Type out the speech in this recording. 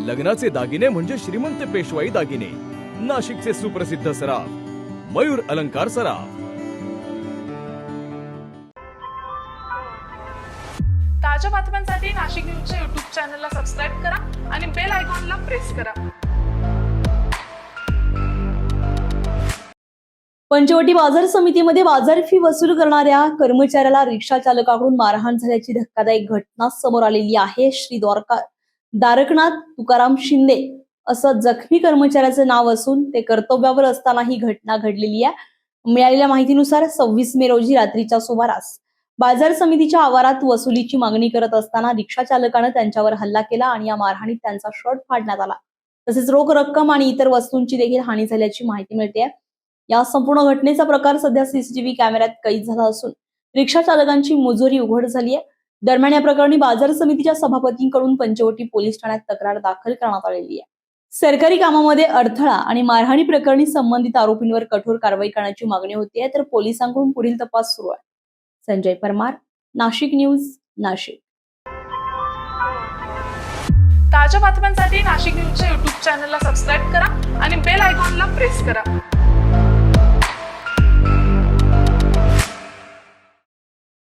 लग्नाचे दागिने म्हणजे श्रीमंत पेशवाई दागिने, नाशिकचे सुप्रसिद्ध सराफ मयूर अलंकार सराफ। ताज्या बातम्यांसाठी नाशिक न्यूजच्या YouTube चॅनलला सबस्क्राईब करा आणि बेल आयकॉनला प्रेस करा। पंचवटी बाजार समितीमध्ये बाजार फी वसूल करणाऱ्या कर्मचाऱ्याला रिक्षा चालकाकडून मारहाण झाल्याची धक्कादायक घटना समोर आलेली आहे। श्री द्वारकनाथ तुकाराम शिंदे असं जखमी कर्मचाऱ्याचं नाव असून ते कर्तव्यावर असताना ही घटना घडलेली आहे। मिळालेल्या माहितीनुसार 26 मे रोजी रात्रीच्या सुमारास बाजार समितीच्या आवारात वसुलीची मागणी करत असताना रिक्षा चालकानं त्यांच्यावर हल्ला केला आणि या मारहाणीत त्यांचा शर्ट फाडण्यात आला, तसेच रोख रक्कम आणि इतर वस्तूंची देखील हानी झाल्याची माहिती मिळते। या संपूर्ण घटनेचा प्रकार सध्या सीसीटीव्ही कॅमेऱ्यात कैद झाला असून रिक्षा चालकांची मुजोरी उघड झाली आहे। दरम्यान या प्रकरणी बाजार समितीच्या सभापतींकडून पंचवटी पोलीस ठाण्यात तक्रार दाखल करण्यात आलेली आहे। सरकारी कामामध्ये अडथळा आणि मारहाणी प्रकरणी संबंधित आरोपींवर कठोर कारवाई करण्याची मागणी होती, तर पोलिसांकडून पुढील तपास सुरू आहे। संजय परमार, नाशिक न्यूज, नाशिक। ताज्या बातम्यांसाठी नाशिक न्यूजच्या YouTube चॅनलला सबस्क्राईब करा आणि बेल आयकॉनला प्रेस करा।